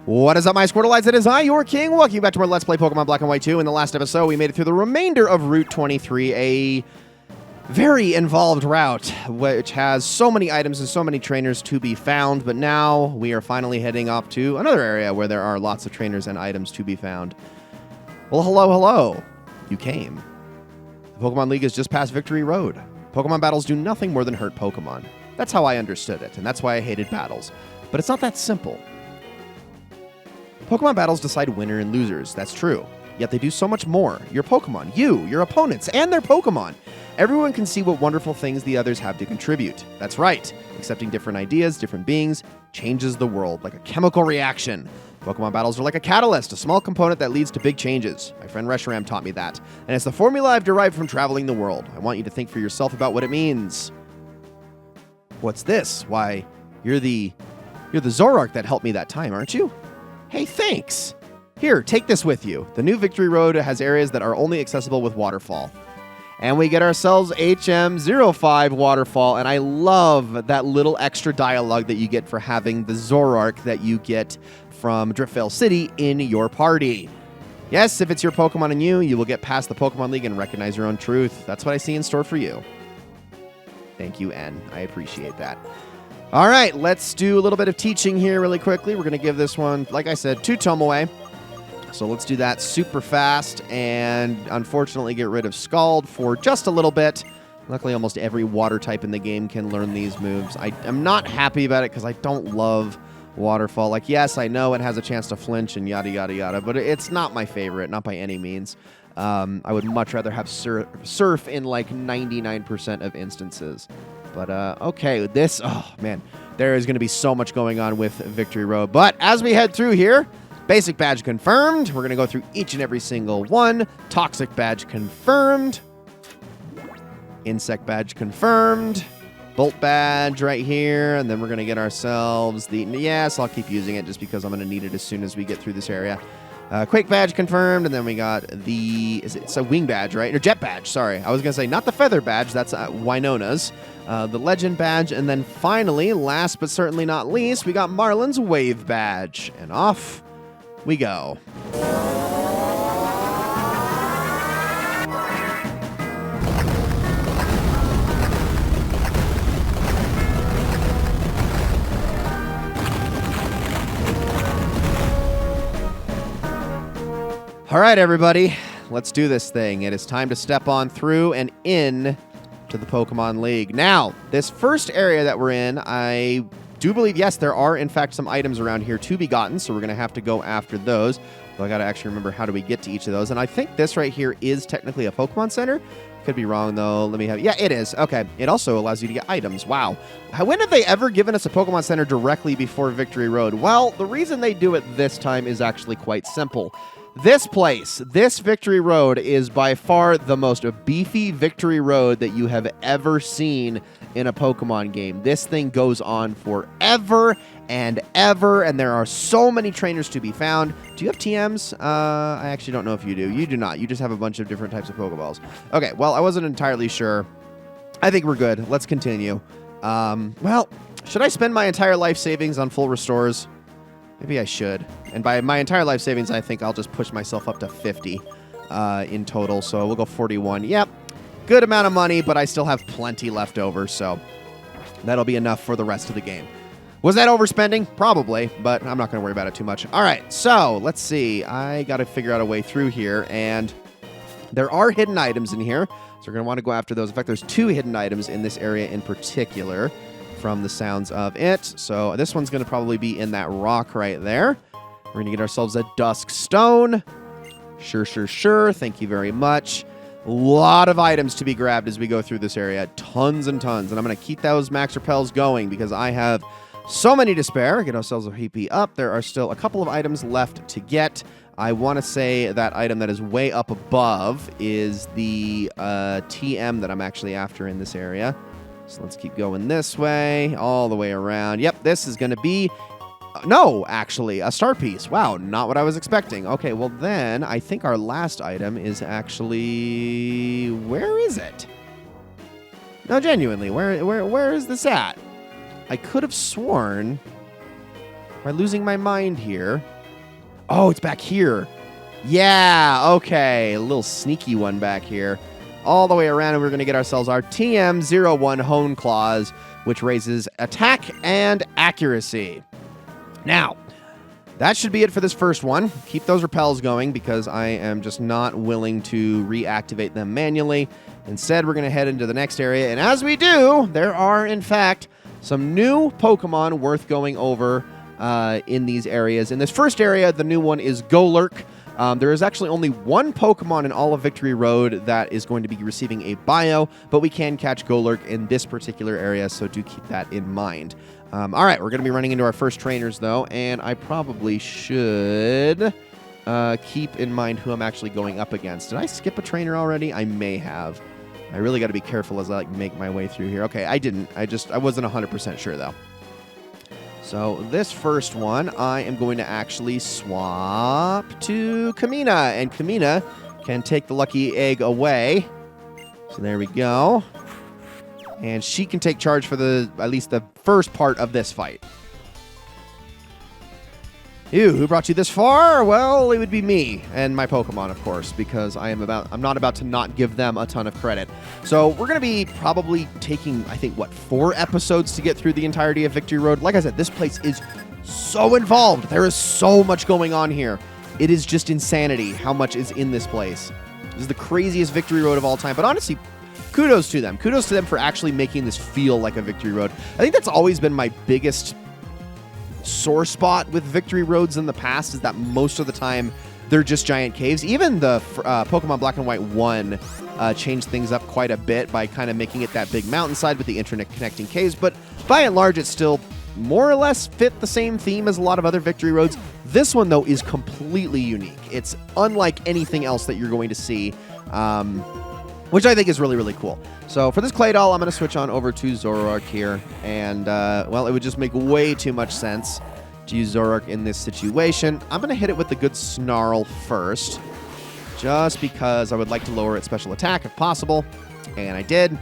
What is up, my Squirtleites? It is I, your king. Welcome back to our Let's Play Pokemon Black and White 2. In the last episode, we made it through the remainder of Route 23, a very involved route, which has so many items and so many trainers to be found. But now we are finally heading off to another area where there are lots of trainers and items to be found. Well, hello. You came. The Pokemon League is just past Victory Road. Pokemon battles do nothing more than hurt Pokemon. That's how I understood it, and that's why I hated battles. But it's not that simple. Pokemon battles decide winner and losers, that's true. Yet they do so much more. Your Pokemon, you, your opponents, and their Pokemon. Everyone can see what wonderful things the others have to contribute. That's right. Accepting different ideas, different beings, changes the world like a chemical reaction. Pokemon battles are like a catalyst, a small component that leads to big changes. My friend Reshiram taught me that. And it's the formula I've derived from traveling the world. I want you to think for yourself about what it means. What's this? Why, you're the Zoroark that helped me that time, aren't you? Hey, thanks. Here, take this with you. The new Victory Road has areas that are only accessible with Waterfall. And we get ourselves HM05 Waterfall, and I love that little extra dialogue that you get for having the Zoroark that you get from Driftvale City in your party. Yes, if it's your Pokemon and you will get past the Pokemon League and recognize your own truth. That's what I see in store for you. Thank you, N. I appreciate that. All right, let's do a little bit of teaching here really quickly. We're going to give this one, like I said, 2 Tomoe. So let's do that super fast and unfortunately get rid of Scald for just a little bit. Luckily, almost every water type in the game can learn these moves. I'm not happy about it because I don't love Waterfall. Like, yes, I know it has a chance to flinch and yada, yada, yada, but it's not my favorite, not by any means. I would much rather have Surf in like 99% of instances. But, okay, this, oh, man, there is going to be so much going on with Victory Road. But as we head through here, Basic Badge confirmed. We're going to go through each and every single one. Toxic Badge confirmed. Insect Badge confirmed. Bolt Badge right here. And then we're going to get ourselves the, yes, I'll keep using it just because I'm going to need it as soon as we get through this area. Quake Badge confirmed, and then we got the, it's a Wing Badge, right? Or Jet Badge, sorry. I was going to say, not the Feather Badge, that's Winona's. The Legend Badge, and then finally, last but certainly not least, we got Marlin's Wave Badge. And off we go. All right, everybody, let's do this thing. It is time to step on through and in to the Pokemon League. Now, this first area that we're in, I do believe, yes, there are, in fact, some items around here to be gotten, so we're going to have to go after those. But I got to actually remember how do we get to each of those. And I think this right here is technically a Pokemon Center. Could be wrong, though. Let me have, yeah, it is. Okay. It also allows you to get items. Wow. When have they ever given us a Pokemon Center directly before Victory Road? Well, the reason they do it this time is actually quite simple. This place, this Victory Road, is by far the most beefy Victory Road that you have ever seen in a Pokemon game. This thing goes on forever and ever, and there are so many trainers to be found. Do you have TMs? I actually don't know if you do. You do not. You just have a bunch of different types of Pokeballs. Okay, well, I wasn't entirely sure. I think we're good. Let's continue. Well, should I spend my entire life savings on full restores? Maybe I should. And by my entire life savings, I think I'll just push myself up to 50 in total. So we'll go 41. Yep. Good amount of money, but I still have plenty left over. So that'll be enough for the rest of the game. Was that overspending? Probably, but I'm not going to worry about it too much. All right. So let's see. I got to figure out a way through here. And there are hidden items in here. So we're going to want to go after those. In fact, there's 2 hidden items in this area in particular, from the sounds of it. So this one's going to probably be in that rock right there. We're going to get ourselves a Dusk Stone. Sure. Thank you very much. A lot of items to be grabbed as we go through this area. Tons and tons. And I'm going to keep those Max Repels going because I have so many to spare. Get ourselves a HP up. There are still a couple of items left to get. I want to say that item that is way up above is the TM that I'm actually after in this area. So let's keep going this way, all the way around. Yep, this is going to be, no, actually, a star piece. Wow, not what I was expecting. Okay, well then, I think our last item is actually, where is it? No, genuinely, where is this at? I could have sworn, am I losing my mind here? Oh, it's back here. Yeah, okay. A little sneaky one back here. All the way around, and we're going to get ourselves our TM01 Hone Claws, which raises attack and accuracy. Now, that should be it for this first one. Keep those repels going because I am just not willing to reactivate them manually. Instead, we're going to head into the next area. And as we do, there are, in fact, some new Pokemon worth going over in these areas. In this first area, the new one is Golurk. There is actually only one Pokemon in all of Victory Road that is going to be receiving a bio, but we can catch Golurk in this particular area, so do keep that in mind. All right, we're going to be running into our first trainers, though, and I probably should keep in mind who I'm actually going up against. Did I skip a trainer already? I may have. I really got to be careful as I make my way through here. Okay, I didn't. I wasn't 100% sure, though. So this first one, I am going to actually swap to Kamina, and Kamina can take the lucky egg away. So there we go. And she can take charge for at least the first part of this fight. Ew, who brought you this far? Well, it would be me and my Pokemon, of course, because I'm not about to not give them a ton of credit. So we're going to be probably taking, I think, 4 episodes to get through the entirety of Victory Road. Like I said, this place is so involved. There is so much going on here. It is just insanity how much is in this place. This is the craziest Victory Road of all time. But honestly, kudos to them. Kudos to them for actually making this feel like a Victory Road. I think that's always been my biggest sore spot with Victory Roads in the past, is that most of the time they're just giant caves. Even the Pokemon Black and White 1 changed things up quite a bit by kind of making it that big mountainside with the internet connecting caves, but by and large it still more or less fit the same theme as a lot of other Victory Roads. This one, though, is completely unique. It's unlike anything else that you're going to see, which I think is really, really cool. So for this Claydol, I'm going to switch on over to Zoroark here. And, well, it would just make way too much sense to use Zoroark in this situation. I'm going to hit it with the good Snarl first, just because I would like to lower its special attack if possible. And I did.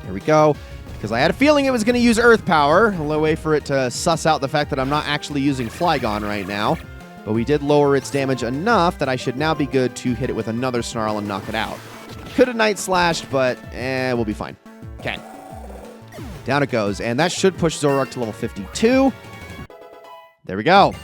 Here we go. Because I had a feeling it was going to use Earth Power. A way for it to suss out the fact that I'm not actually using Flygon right now. But we did lower its damage enough that I should now be good to hit it with another Snarl and knock it out. Could have Night Slashed, but we'll be fine. Okay. Down it goes. And that should push Zoroark to level 52. There we go.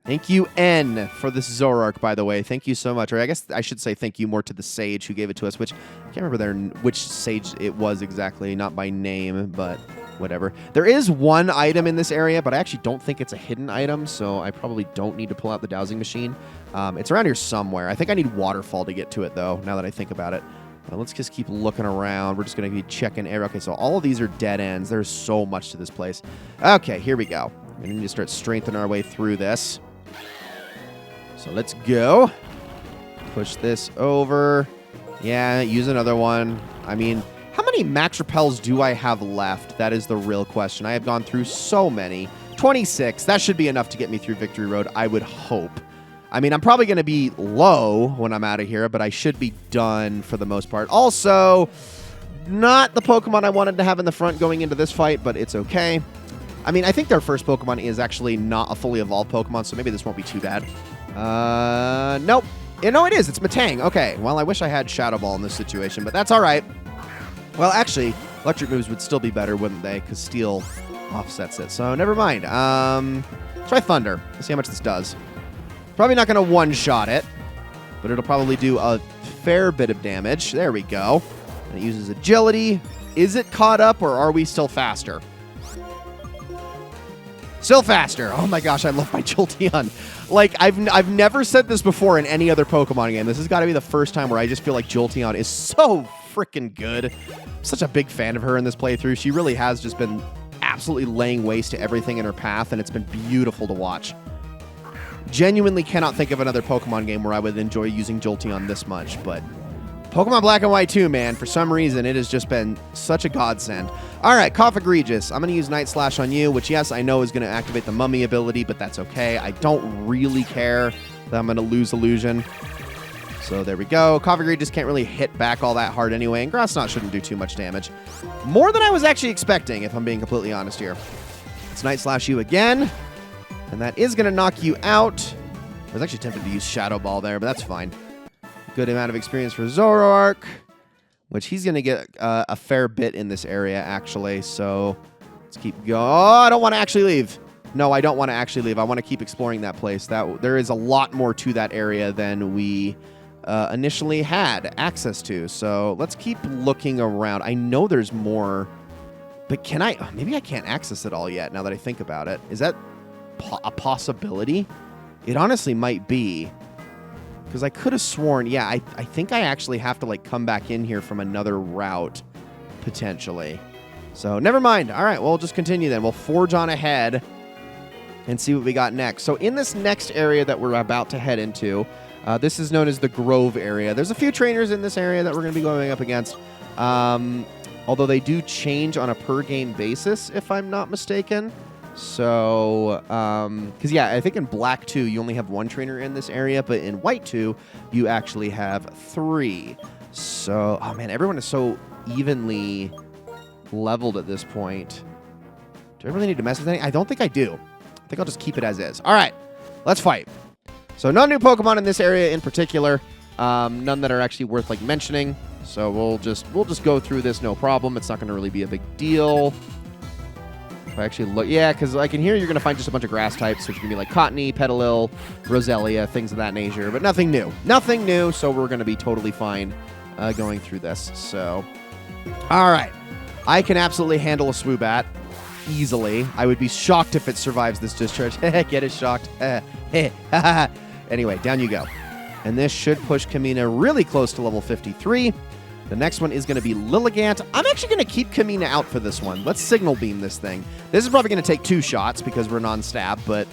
Thank you, N, for this Zoroark, by the way. Thank you so much. Or I guess I should say thank you more to the Sage who gave it to us, which I can't remember which Sage it was exactly. Not by name, but whatever. There is one item in this area, but I actually don't think it's a hidden item, so I probably don't need to pull out the dowsing machine. It's around here somewhere. I think I need Waterfall to get to it, though, now that I think about it. Let's just keep looking around. We're just going to be checking area. Okay, so all of these are dead ends. There's so much to this place. Okay, here we go. We need to start strengthening our way through this. So let's go. Push this over. Yeah, use another one. I mean, how many max repels do I have left? That is the real question. I have gone through so many. 26. That should be enough to get me through Victory Road, I would hope. I mean, I'm probably going to be low when I'm out of here, but I should be done for the most part. Also, not the Pokemon I wanted to have in the front going into this fight, but it's okay. I mean, I think their first Pokemon is actually not a fully evolved Pokemon, so maybe this won't be too bad. Nope. No, it is. It's Metang. Okay. Well, I wish I had Shadow Ball in this situation, but that's all right. Well, actually, electric moves would still be better, wouldn't they? Because Steel offsets it. So never mind. Try Thunder. Let's see how much this does. Probably not going to one-shot it, but it'll probably do a fair bit of damage. There we go. And it uses Agility. Is it caught up, or are we still faster? Still faster. Oh my gosh, I love my Jolteon. Like, I've never said this before in any other Pokemon game. This has got to be the first time where I just feel like Jolteon is so freaking good. I'm such a big fan of her in this playthrough. She really has just been absolutely laying waste to everything in her path, and it's been beautiful to watch. Genuinely cannot think of another Pokemon game where I would enjoy using Jolteon this much, but Pokemon Black and White 2, man, for some reason, it has just been such a godsend. All right, Cough Egregious. I'm going to use Night Slash on you, which, yes, I know is going to activate the Mummy ability, but that's okay. I don't really care that I'm going to lose Illusion. So there we go. Cough Egregious can't really hit back all that hard anyway, and Grass Knot shouldn't do too much damage. More than I was actually expecting, if I'm being completely honest here. Let's Night Slash you again, and that is going to knock you out. I was actually tempted to use Shadow Ball there, but that's fine. Good amount of experience for Zoroark, which he's going to get a fair bit in this area, actually. So let's keep going. Oh, I don't want to actually leave. No, I don't want to actually leave. I want to keep exploring that place. There is a lot more to that area than we initially had access to. So let's keep looking around. I know there's more, but can I? Maybe I can't access it all yet now that I think about it. Is that a possibility? It honestly might be. Because I could have sworn, yeah, I think I actually have to, like, come back in here from another route, potentially. So, never mind. All right, we'll just continue then. We'll forge on ahead and see what we got next. So, in this next area that we're about to head into, this is known as the Grove area. There's a few trainers in this area that we're going to be going up against, although they do change on a per-game basis, if I'm not mistaken. So, because yeah, I think in Black 2, you only have one trainer in this area, but in White 2, you actually have 3. So, oh man, everyone is so evenly leveled at this point. Do I really need to mess with anything? I don't think I do. I think I'll just keep it as is. All right, let's fight. So, no new Pokemon in this area in particular. None that are actually worth, like, mentioning. So, we'll just go through this, no problem. It's not going to really be a big deal. If I actually look, yeah, because like in here, you're going to find just a bunch of grass types, which are going to be like Cottony, Petalil, Roselia, things of that nature, but nothing new. Nothing new, so we're going to be totally fine going through this. So, all right. I can absolutely handle a Swoobat easily. I would be shocked if it survives this discharge. Get it shocked. Anyway, down you go. And this should push Kamina really close to level 53. The next one is going to be Lilligant. I'm actually going to keep Kamina out for this one. Let's Signal Beam this thing. This is probably going to take 2 shots because we're non-stab, but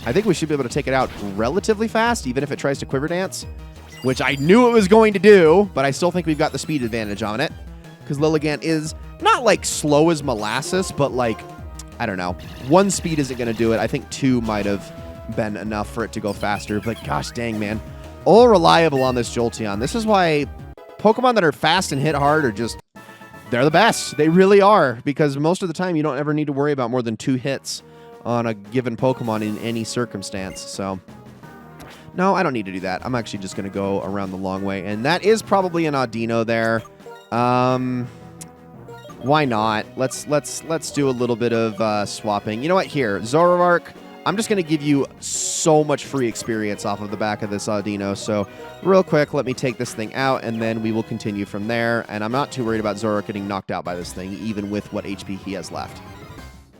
I think we should be able to take it out relatively fast, even if it tries to Quiver Dance, which I knew it was going to do, but I still think we've got the speed advantage on it because Lilligant is not like slow as molasses, but like, I don't know. 1 speed isn't going to do it. I think 2 might have been enough for it to go faster, but gosh dang, man. All reliable on this Jolteon. This is why Pokemon that are fast and hit hard are just, they're the best. They really are, because most of the time you don't ever need to worry about more than 2 hits on a given Pokemon in any circumstance. So, no, I don't need to do that. I'm actually just going to go around the long way, and that is probably an Audino there. Why not? Let's do a little bit of swapping. You know what? Here, Zoroark. I'm just going to give you so much free experience off of the back of this Audino. So real quick, let me take this thing out, and then we will continue from there. And I'm not too worried about Zoroark getting knocked out by this thing, even with what HP he has left.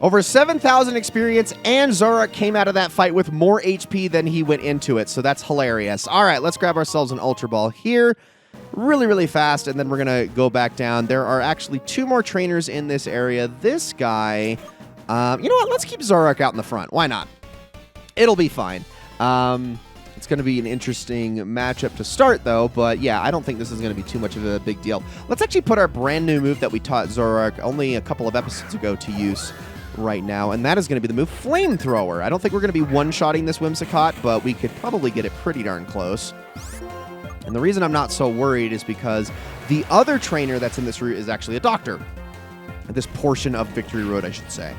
Over 7,000 experience, and Zoroark came out of that fight with more HP than he went into it. So that's hilarious. All right, let's grab ourselves an Ultra Ball here. Really, really fast, and then we're going to go back down. There are actually 2 more trainers in this area. This guy... you know what? Let's keep Zoroark out in the front. Why not? It'll be fine. It's going to be an interesting matchup to start, though. But, yeah, I don't think this is going to be too much of a big deal. Let's actually put our brand new move that we taught Zoroark only a couple of episodes ago to use right now. And that is going to be the move Flamethrower. I don't think we're going to be one-shotting this Whimsicott, but we could probably get it pretty darn close. And the reason I'm not so worried is because the other trainer that's in this route is actually a doctor. This portion of Victory Road, I should say.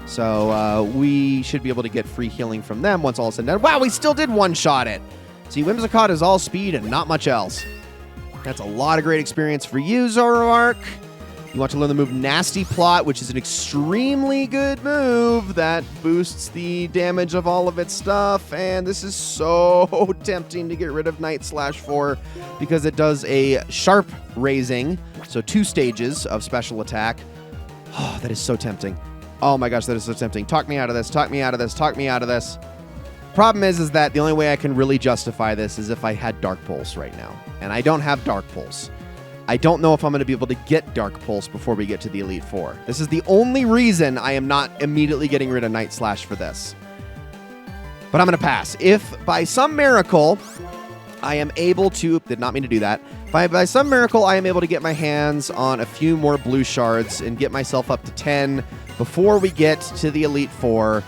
So we should be able to get free healing from them once all is said and done. Wow, we still did one-shot it. See, Whimsicott is all speed and not much else. That's a lot of great experience for you, Zoroark. You want to learn the move Nasty Plot, which is an extremely good move that boosts the damage of all of its stuff. And this is so tempting to get rid of Night Slash for because it does a sharp raising, so 2 stages of special attack. Oh, that is so tempting. Oh my gosh, that is so tempting. Talk me out of this, talk me out of this, talk me out of this. Problem is that the only way I can really justify this is if I had Dark Pulse right now. And I don't have Dark Pulse. I don't know if I'm going to be able to get Dark Pulse before we get to the Elite Four. This is the only reason I am not immediately getting rid of Night Slash for this. But I'm going to pass. If by some miracle I am able to... Did not mean to do that. By some miracle I am able to get my hands on a few more blue shards and get myself up to 10 before we get to the Elite Four,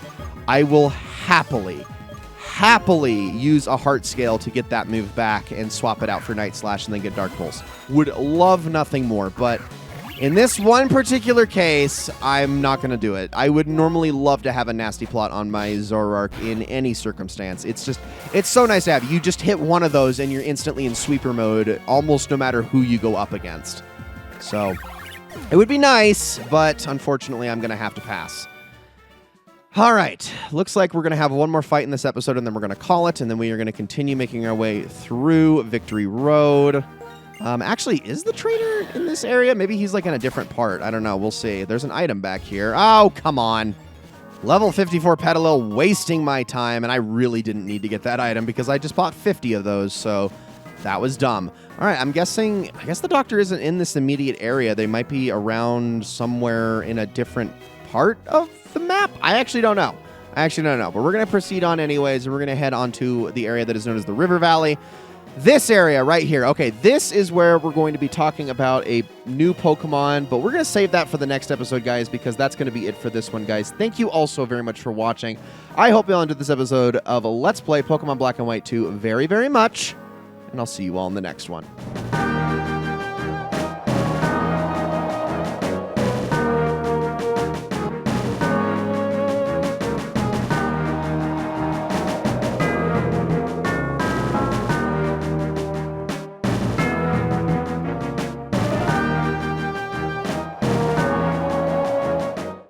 I will happily use a Heart Scale to get that move back and swap it out for Night Slash and then get Dark Pulse. Would love nothing more, but In this one particular case, I'm not going to do it. I would normally love to have a nasty plot on my Zoroark in any circumstance. It's so nice to have. You just hit one of those and you're instantly in sweeper mode, almost no matter who you go up against. So, it would be nice, but unfortunately, I'm going to have to pass. All right. Looks like we're going to have one more fight in this episode, and then we're going to call it, and then we are going to continue making our way through Victory Road. Actually, is the trainer in this area? Maybe he's like in a different part. I don't know. We'll see. There's an item back here. Oh, come on. Level 54 Petalil, wasting my time, and I really didn't need to get that item because I just bought 50 of those, so that was dumb. All right, I guess the doctor isn't in this immediate area. They might be around somewhere in a different part of the map. I actually don't know. But we're going to proceed on anyways, and we're going to head on to the area that is known as the River Valley. This area right here. Okay, this is where we're going to be talking about a new Pokemon, but we're going to save that for the next episode, guys, because that's going to be it for this one, guys. Thank you all so very much for watching. I hope you all enjoyed this episode of Let's Play Pokemon Black and White 2 very, very much, and I'll see you all in the next one.